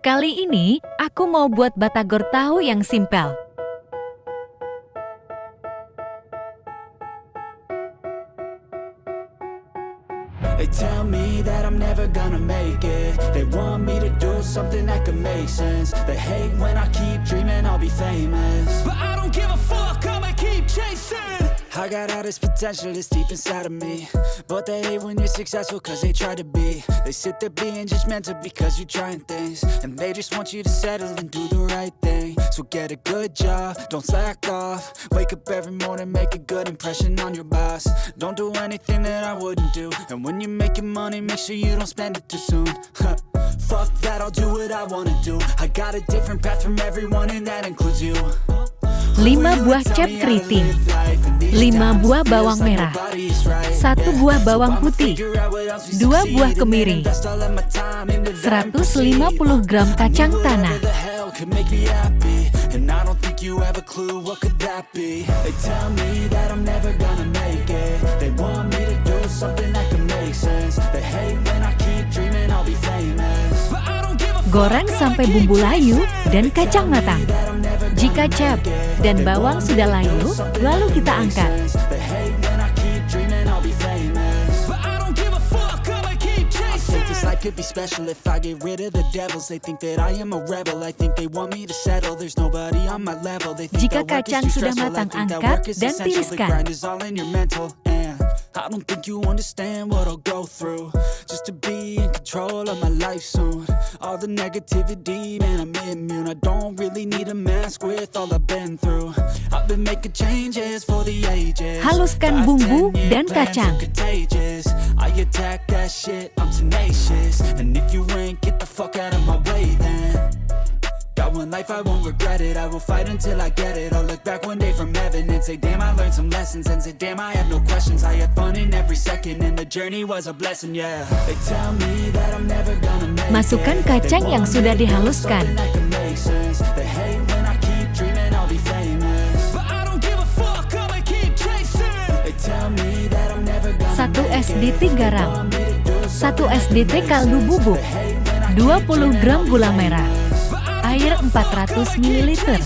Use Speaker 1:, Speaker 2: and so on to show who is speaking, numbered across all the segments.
Speaker 1: Kali ini, aku mau buat batagor tahu yang simpel.
Speaker 2: They tell me that I'm never gonna make it. They want me to do something that could make sense. They hate when I keep dreaming I'll be famous, but I don't give a fuck, I'ma keep chasing. I got all this potential that's deep inside of me, but they hate when you're successful cause they try to be. They sit there being judgmental because you're trying things, and they just want you to settle and do the right thing. So get a good job, don't slack off. Wake up every morning, make a good impression on your boss. Don't do anything that I wouldn't do, and when you're making money, make sure you don't spend it too soon. Fuck that, I'll do what I wanna do. I got a different path from everyone and that includes you.
Speaker 1: 5 buah cabe keriting, 5 buah bawang merah, 1 buah bawang putih, 2 buah kemiri, 150 gram kacang tanah. Goreng sampai bumbu layu dan kacang matang. Jika cabe dan bawang sudah layu, lalu kita angkat. Jika kacang sudah matang, angkat dan tiriskan.
Speaker 2: I don't think you understand what I'll go through just to be in control of my life soon. All the negativity, man, I'm immune. I don't really need a mask with all I've been through. I've been making changes for the ages.
Speaker 1: Haluskan bumbu dan kacang.
Speaker 2: I attack that shit, I'm tenacious. And if you ain't, get the fuck out of my way then. Got one life, I won't regret it. I will fight until I get it. I'll look back one day from heaven and say, damn, I learned some lessons. And say, damn, I had no questions. I had fun in every second, and the journey was a blessing, yeah. They tell me that I'm never gonna make it.
Speaker 1: Masukkan kacang yang sudah dihaluskan. 1 SDT garam, 1 SDT kaldu bubuk, 20 gram gula merah, air 400 ml.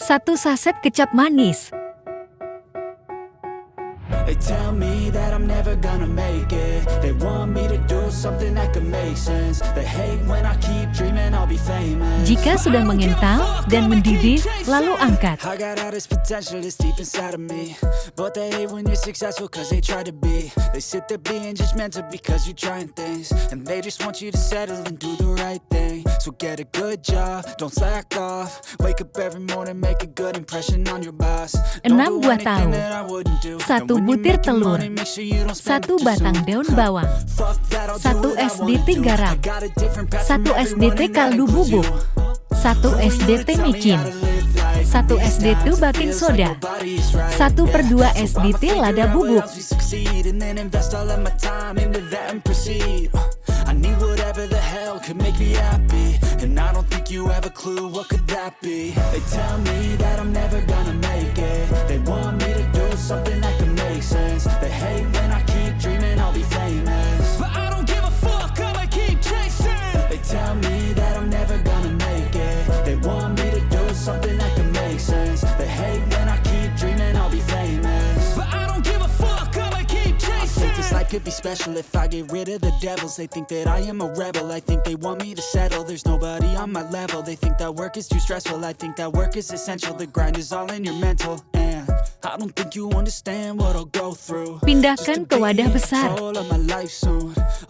Speaker 1: Satu saset kecap manis.
Speaker 2: They tell me that I'm never gonna make it. They want me to do something that could make sense. They hate when I keep dreaming I'll be famous.
Speaker 1: Jika sudah mengental dan mendidih, lalu angkat.
Speaker 2: I got all this potential that's deep inside of me, but they hate when you're successful cause they try to be. They sit there being judgmental because you're trying things, and they just want you to settle and do the right thing. So get a good job, don't slack off. Wake up every morning, make a good impression on your boss.
Speaker 1: 6 buah tahu, 1 butir telur, 1 batang daun bawang, 1 SDT garam, 1 SDT kaldu bubuk, 1 SDT micin, 1 SDT baking soda, 1/2 SDT lada bubuk.
Speaker 2: I need whatever the hell could make me happy, and I don't think you have a clue what could that be. They tell me that I'm never gonna make it. They want me to do something that could make sense. They hate when I keep dreaming I'll be famous, but I don't give a fuck, I'ma keep chasing. They tell me that I'm never gonna make it. They want me to do something that could make sense. They hate when I keep dreaming I'll be famous, but I don't give a fuck, I'ma keep chasing. I think this life could be special if I get rid of the devils. They think that I am a rebel. I think they want me to settle. There's nobody on my level. They think that work is too stressful. I think that work is essential. The grind is all in your mental, and I don't think you understand what I'll go through.
Speaker 1: Pindahkan ke wadah besar.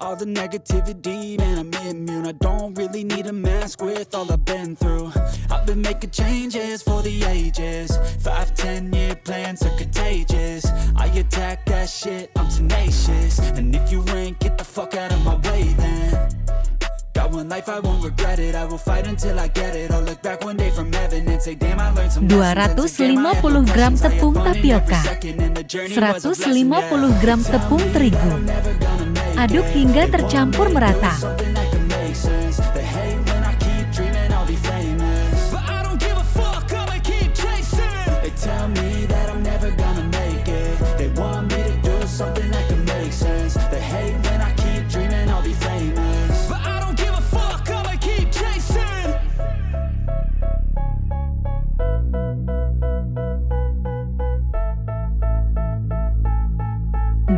Speaker 2: All the negativity, man, I'm immune. I don't really need a mask with all I've been through. I've been making changes for the ages. 5-10 year plans are contagious. I attack that shit, I'm tenacious. And if you ain't, get the fuck out of my way then. Got one life, I won't regret it. I will fight until I get it. I'll look back one day from heaven and say, damn, I learned some lessons.
Speaker 1: 250 gram tepung tapioka, 150 gram tepung terigu, Aduk hingga tercampur merata.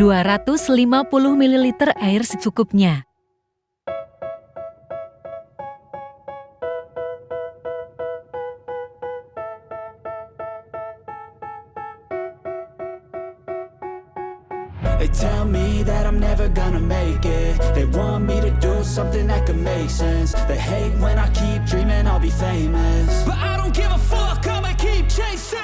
Speaker 1: (250 ml air secukupnya).
Speaker 2: They tell me that I'm never gonna make it. They want me to do something that could make sense. They hate when I keep dreaming I'll be famous, but I don't give a fuck, I'ma keep chasing.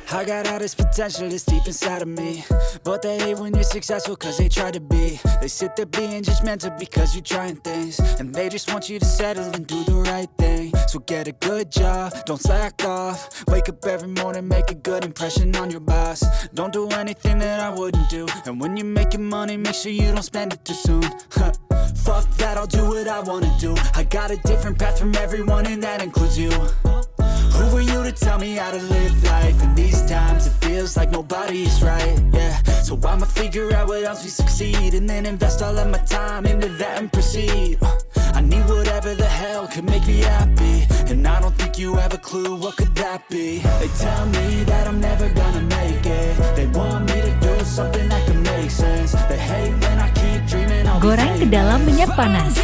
Speaker 2: I got all this potential that's deep inside of me, but they hate when you're successful cause they try to be. They sit there being judgmental because you're trying things, and they just want you to settle and do the right thing. So get a good job, don't slack off. Wake up every morning, make a good impression on your boss. Don't do anything that I wouldn't do, and when you're making money, make sure you don't spend it too soon. Fuck that, I'll do what I wanna do. I got a different path from everyone, and that includes you. Who are you to tell me how to live life? In these times it feels like nobody's right, yeah. So I'ma figure out what else we succeed, and then invest all of my time into that and proceed. I need whatever the hell could make me happy, and I don't think you have a clue what could that be. They tell me that I'm never gonna make it. They want me to do something that can make sense. They hate when I keep dreaming I'll be
Speaker 1: Goreng ke dalam minyak panas.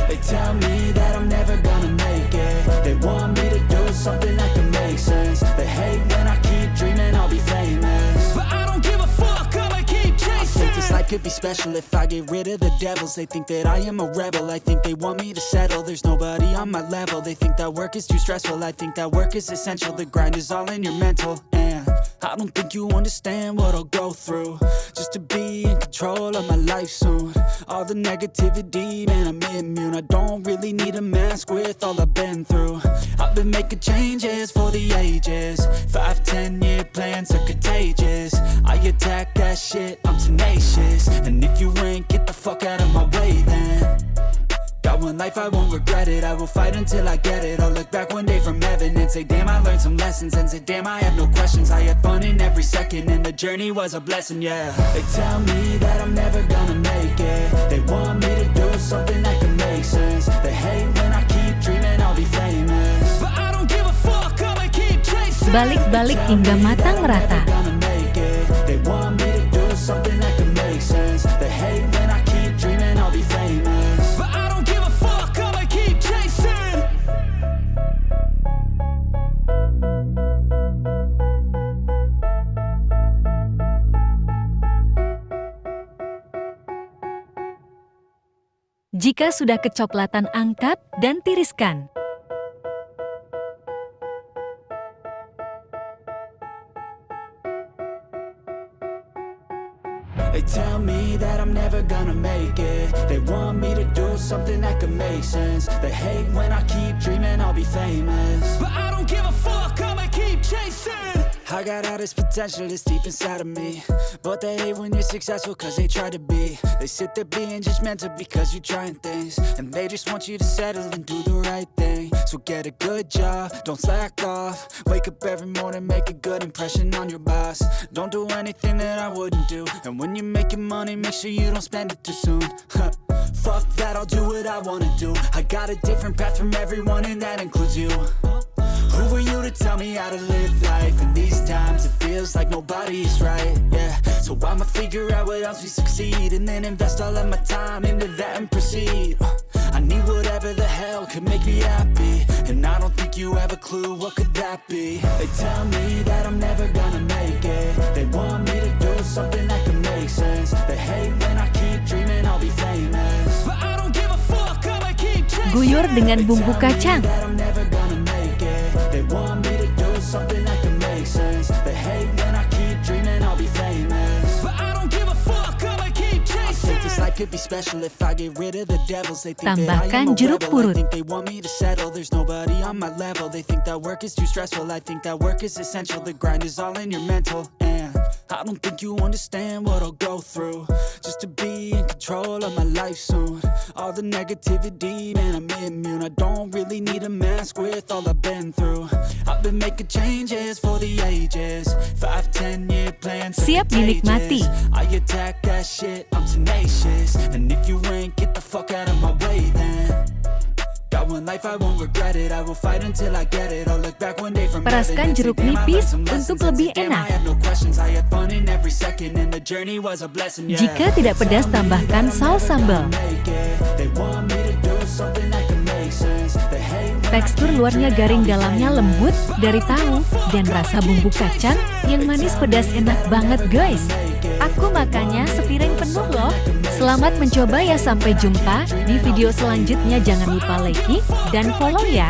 Speaker 2: They tell me that I'm never gonna make it. They want me to do something that can make sense. They hate when I keep dreaming I'll be famous, but I don't give a fuck, I'ma keep chasing. I think this life could be special if I get rid of the devils. They think that I am a rebel, I think they want me to settle. There's nobody on my level, they think that work is too stressful. I think that work is essential, the grind is all in your mental. And I don't think you understand what I'll go through just to be in control of my life soon. All the negativity, man, I'm immune. I don't really need a mask with all I've been through. I've been making changes for the ages. 5-10 year plans are contagious. I attack that shit, I'm tenacious. And if you ain't, get the fuck out of my way then. Got one life, I won't regret it. I will fight until I get it. I'll look back one day from heaven and say, damn, I learned some lessons. And say, damn, I have no questions. I had fun in every second, and the journey was a blessing, yeah. They tell me that I'm never gonna make it. They want me to do something that can make sense. They hate when I keep dreaming I'll be famous, but I don't give a fuck, I'ma keep chasing.
Speaker 1: Balik-balik hingga matang merata.
Speaker 2: They want me to do something that can make sense. They hate when I keep dreaming I'll be famous, but I don't give a fuck, I'ma keep chasing.
Speaker 1: Jika sudah kecoklatan, angkat dan tiriskan.
Speaker 2: They tell me that I'm never gonna make it. They want me to do something that can make sense. They hate when I keep dreaming I'll be famous, but I don't give a fuck, I'ma keep chasing. I got all this potential that's deep inside of me, but they hate when you're successful cause they try to be. They sit there being judgmental because you're trying things, and they just want you to settle and do the right thing. So get a good job, don't slack off. Wake up every morning, make a good impression on your boss. Don't do anything that I wouldn't do, and when you're making money, make sure you don't spend it too soon. Fuck that, I'll do what I wanna do. I got a different path from everyone, and that includes you. Who are you to tell me how to live life? In these times it feels like nobody's right, yeah. So I'ma figure out what else we succeed, and then invest all of my time into that and proceed. I need whatever the hell could make me happy, and I don't think you have a clue what could that be. They tell me that I'm never gonna make it. They want me to do something that can make sense. They hate when I keep dreaming I'll be famous, but I don't give a fuck, I'ma keep chasing.
Speaker 1: Guyur dengan bumbu kacang.
Speaker 2: They want me to do something that can make sense. They hate when I keep dreaming I'll be famous, but I don't give a fuck, I'ma keep chasing. I think this life could be special if I get rid of the devils. They think that I am a
Speaker 1: Tambahkan jeruk
Speaker 2: rebel. I
Speaker 1: purut.
Speaker 2: think they want me to settle. There's nobody on my level. They think that work is too stressful. I think that work is essential. The grind is all in your mental. And I don't think you understand what I'll go through just to be in control of my life soon. All the negativity, man, I'm immune. I don't really need a mask with all I've been through. I've been making changes for the ages. 5-10 year plans.
Speaker 1: Siap dinikmati.
Speaker 2: I attack that shit, I'm tenacious. And if you ain't, get the fuck out of my way then. Got one life, I won't regret it. I will fight until I get it. I'll look back one day from
Speaker 1: Peraskan jeruk nipis untuk lebih enak. Jika tidak pedas, tambahkan saus sambal. Tekstur luarnya garing, dalamnya lembut dari tahu dan rasa bumbu kacang yang manis pedas enak banget guys. Aku makannya sepiring penuh loh. Selamat mencoba ya, sampai jumpa di video selanjutnya. Jangan lupa like dan follow ya.